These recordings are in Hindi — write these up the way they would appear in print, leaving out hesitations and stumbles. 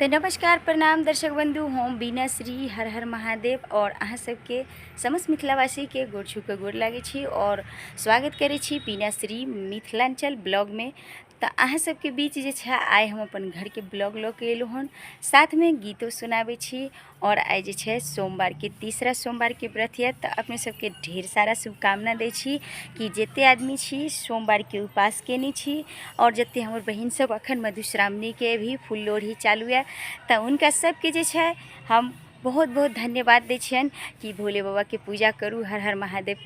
तो नमस्कार प्रणाम दर्शक बंधु, हम बीना श्री हर हर महादेव और अहाँ सबके समस्त मिथिलावासी के गोड़ छू के गोड़ लागे छी और स्वागत करे छी बीना श्री मिथिलांचल ब्लॉग में। तो अहाँ सबके बीच जे छै आइ हम अपन घर के ब्लॉग लऽ के एलहुँ हन, साथ में गीतो सुनाबे छी। और आइ जे छै सोमवार के तीसरा सोमवार के व्रत है, तो अपने सबके ढेर सारा शुभकामना दै छी कि जते आदमी छी सोमवार के उपास केने छी और जते हमर बहिन सब अखन मधुश्रावणी के भी फूल लोढ़ी चालू है, तो उनका सबके जे छै हम बहुत बहुत धन्यवाद दै छियनि कि भोले बाबा के पूजा करू। हर हर महादेव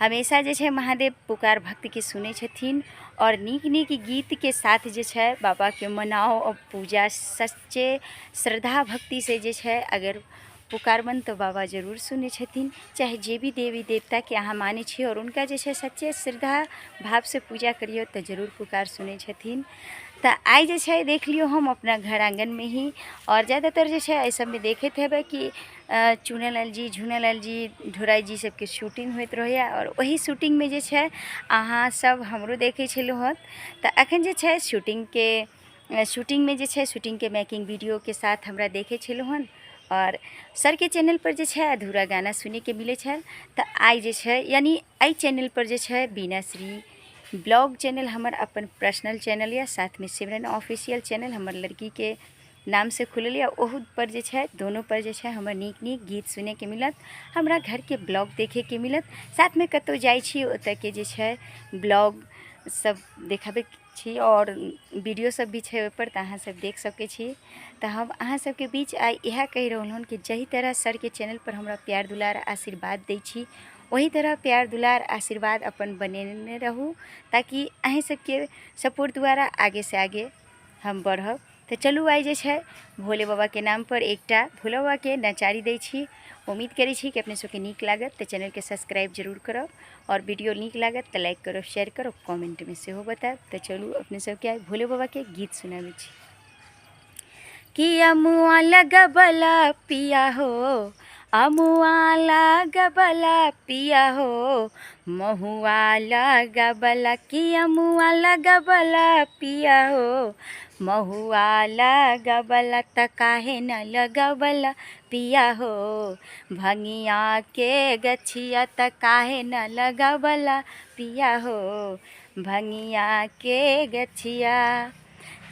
हमेशा जे छै महादेव पुकार भक्त के सुनै छथिन और नीक नीक गीत के साथ जे छै बाबा के मनाओ और पूजा सच्चे श्रद्धा भक्ति से जे छै अगर पुकारबन तो बाबा जरूर सुने छथिन। चाहे जे भी देवी देवता के अहाँ माने छी और उनका जे छै सच्चे श्रद्धा भाव से पूजा करियो तो जरूर पुकार सुने छथिन। तो आई जे छै देख लियो हम अपना घर आंगन में ही, और ज़्यादातर जे छै एहि सब में देखते हेबै कि चुनालाल जी, झुनालाल जी, ढोराई जी सबके शूटिंग होइत रहैया और वही शूटिंग में जे छै अहाँ सब हमरो देखे छलहुँ हँ। तो अखन जे छै शूटिंग में जे छै शूटिंग के मेकिंग वीडियो के साथ हमरा देखे छलहुँ हँ और सर के चैनल पर जे छै अधूरा गाना सुने के मिले छल। तो आई जे छै यानी आई चैनल पर जे छै बीना श्री ब्लॉग चैनल हमर अपन पर्सनल चैनल या साथ में सिमरन ऑफिशियल चैनल हमर लड़की के नाम से खुलल या, ओहू पर जे छै दोनों पर जे छै हमर नीक नीक गीत सुने के मिलत, हमरा घर के ब्लॉग देखे के मिलत। साथ में कतौ जाय छी ओतऽ के जे छै ब्लॉग सब देखाबे छी और वीडियो सब भी छै पर, तो अहाँ सब देख सके छी। तो हम अहाँ सबके बीच आई यह कहि रहल हूँ कि जही तरह सर के चैनल पर हमरा प्यार दुलार आशीर्वाद दै छी, वही तरह प्यार दुलार आशीर्वाद अपन बनेने रहू, ताकि अहीं सबके सपोर्ट द्वारा आगे से आगे हम बढ़ब। तो चलू आई जे छै भोले बाबा के नाम पर एकटा भोले बाबा के नचारी दै छी। उम्मीद करै छी कि अपने सबके नीक लागत, तो चैनल के सब्सक्राइब जरूर करब और वीडियो नीक लागत तो लाइक करब, शेयर करब, कमेंट में सेहो बताएब। तो चलू अपने सबके आई भोले बाबा के गीत सुनाबै छी। कि अमुआ लगबला पिया हो, अमुआ लगबला पिया हो, महुआ लगबला, कि अमुआ लगबला पिया हो, महुआ लगबला, त काहे न लगबला पिया हो, भंगिया के गछिया त काहे न लगबला पिया हो, भंगिया के गछिया।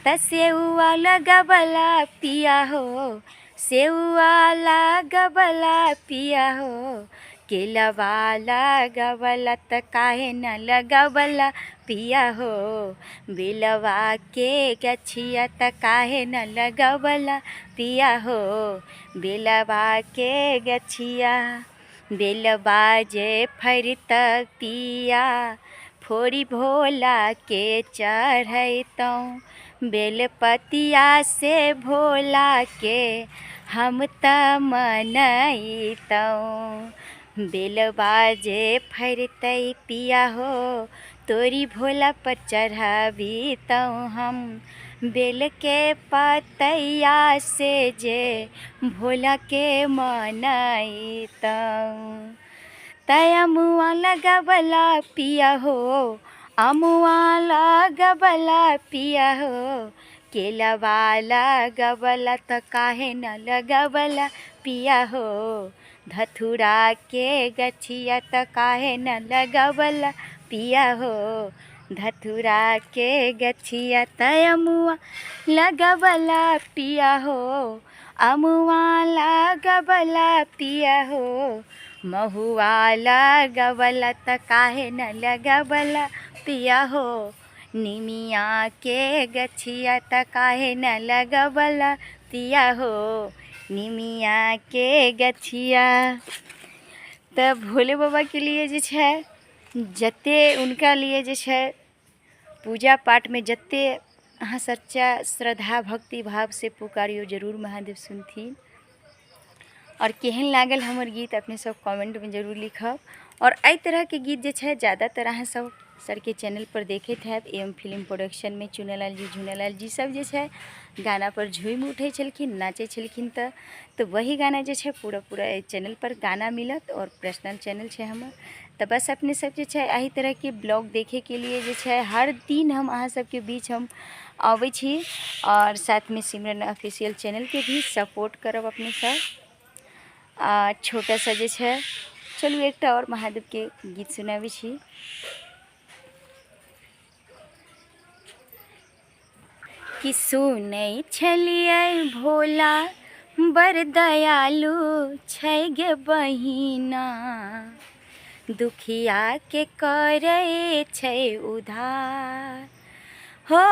त सेउआ लगबला पिया हो, सेउआ लगबला पिया हो, केलवा लगबला त काहे न लगबला पिया हो, बेलवा के गछिया त काहे न लगबला पिया हो, बेलवा के गछिया। बेलवा जे फरित पिया, फोड़ी भोला के चढ़ैतौं, बेलपतिया से भोला के हम त मनैतौं। बेलवा जे फरितै पिया हो, तोरी भोला पर चढ़ाबीतौं हम, बेल के पतैया से जे भोला के मनैतौं। तै अमुआ लगबला पिया हो, अमुआ लगबला पिया हो, केलवा लगबला त काहे न लगबला पिया हो, धथुरा के गछिया त काहे न लगबला पिया हो, धथुरा के गछिया। तै अमुआ लगबला पिया हो, अमुआ लगबला पिया हो, महुआ लगबला त काहे न लगबला पिया हो, निमिया के गछिया त काहे न लगबला पिया हो, निमिया के गछिया। त भोले बाबा के लिए जे छै जते उनका लिए जे छै पूजा पाठ में जते अहाँ सच्चा श्रद्धा भक्ति भाव से पुकारियो जरूर महादेव सुनथिन। और केहन लागल हमर गीत अपने सब कमेंट में जरूर लिखब। और एहि तरह के गीत जे छै ज़्यादातर अहाँ सब सर के चैनल पर देखैत हैब, एम फिल्म प्रोडक्शन में चुनालाल जी, झुनालाल जी सब जे छै गाना पर झूम उठे छलखिन, नाचे छलखिन। तो वही गाना जे छै पूरा पूरा चैनल पर गाना मिलत और पर्सनल चैनल छै हमर, तो बस अपने सब जे छै एही तरह के ब्लॉग देखे के लिए जे छै हर दिन हम अहाँ सबके बीच हम आबै छी और साथ में सिमरन ऑफिशियल चैनल के भी सपोर्ट करब अपने सब। छोटा सा जे छै चलू एकटा और महादेव के गीत सुनाबै छी। कि सुनै छलियै भोला बड़ दयालु छै गे बहिना, दुखिया के करे छै उधार। हो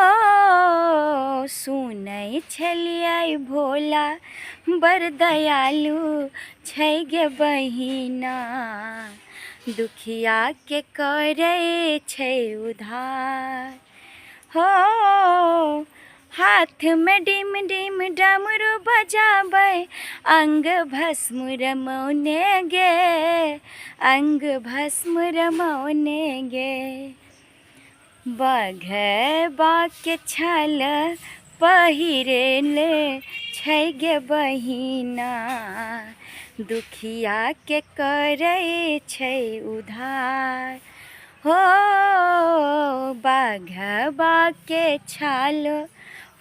सुनै छलियै भोला बड़ दयालु छै गे बहिना, दुखिया के करे छै उधार। हो हाथ में डिम डिम डमरू बजाबै, अंग भस्म रमौने गे, अंग भस्म रमौने गे। बघबा के छल पहिरेले छै गे बहिना, दुखिया के करे छै उधार। हो बघबा के छाल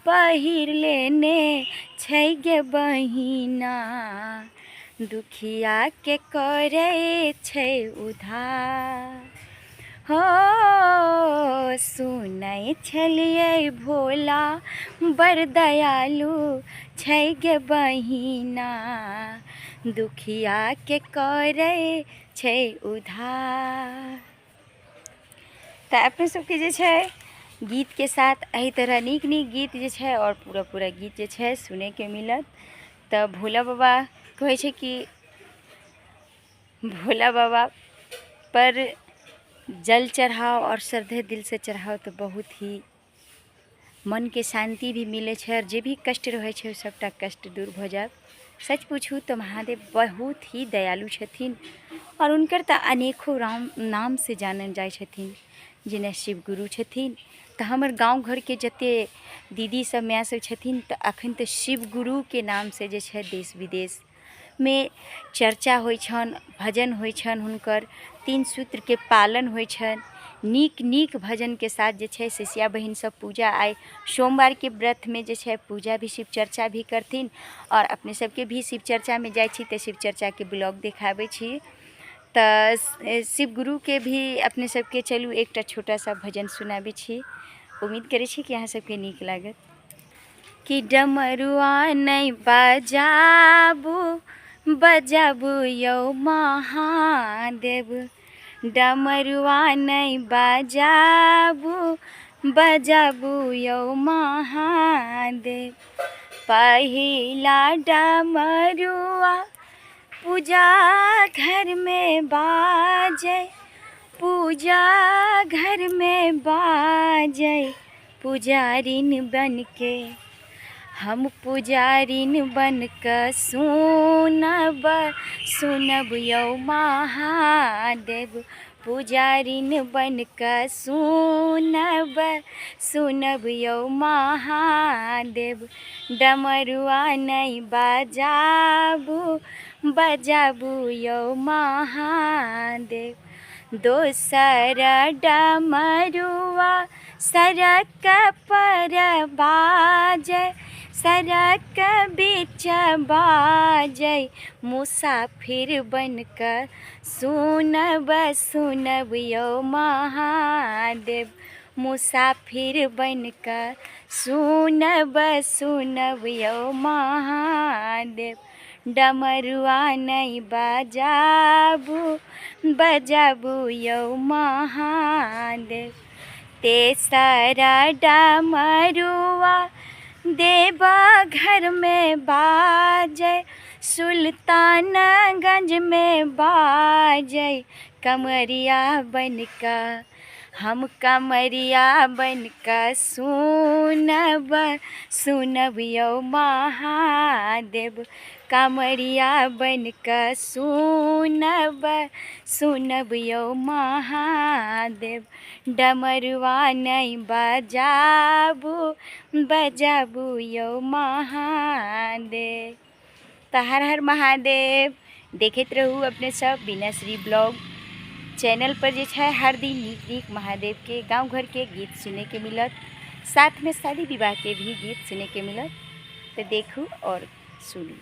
पहिर लेने छै गे बहिना, दुखिया के करे छै उधार। हो सुनै छलियै भोला बड़ दयालु छै गे बहिना, दुखिया के करे छै उधार। तो अपने सबके जे छै गीत के साथ एही तरह नीक नीक गीत जे छै और पूरा गीत जे छै सुने के मिलत। तो भोला बाबा कहै छै कि भोला बाबा पर जल चढ़ाओ और श्रद्धे दिल से चढ़ाओ तो बहुत ही मन के शांति भी मिले छै और जे भी कष्ट रहे छै सबटा कष्ट दूर हो जाए। सच पूछू तो महादेव बहुत ही दयालु छथिन और उनकर तो अनेकों नाम से जानल जाय छथिन, जेना शिव गुरु छथिन। तो हमर गांव घर के जते दीदी सब माय सब छथिन तो अखन तो शिव गुरु के नाम से जे छै देश विदेश में चर्चा होइ छन, भजन होइ छन, हुनकर 3 सूत्र के पालन होइ छन। नीक नीक भजन के साथ जे छै शिष्या बहिन सब पूजा आइ सोमवार के व्रत में जे छै पूजा भी शिव चर्चा भी करथिन और अपने सबके भी शिव चर्चा में जाइ छी तो शिव चर्चा के ब्लॉग देखाबै छी। तो शिव गुरु के भी अपने सबके चलू एकटा छोटा सा भजन सुनाबै छी, उम्मीद करै छी कि अहाँ सबके नीक लागत। कि डमरुआ नहीं बजाबू बजाबू यौ महादेव, डमरुआ नहीं बजाबू बजाबू यौ महादेव। पहिला डमरुआ पूजा घर में बाजे, पूजा घर में बाजे। पुजारिन बन के हम पुजारिन बन के सुनब सुनब यौ महादेव, पुजारिन बन के सुनब सुनब यौ महादेव। डमरुआ नहीं बजाबू बजाबू यौ महादेव। दोसर डमरुआ सड़क पर बाजे, सड़क बीच बाजे। मुसाफिर बन कर सुनब सुनब यौ महादेव, मुसाफिर बन कर सुनब सुनब यौ महादेव। डमरुआ नहीं बजाबू बजाबू यौ महादेव। तेसरा डमरुआ देवा घर में बाजे, सुल्तानगंज में बाजे। कमरिया बन का हम कमरिया बन का सुनब सुनब यौ महादेव, कमरिया बन का सुनब सुनब यौ महादेव। डमरुआ नहीं बजाबू बजाबू यौ महादेव। तो हर हर महादेव। देखते रहू अपने सब बीनाश्री ब्लॉग। चैनल पर जे है हर दिन नीक नीक महादेव के गांव घर के गीत सुने के मिलत, साथ में शादी विवाह के भी गीत सुने के मिलत। तो देखू और सुनी।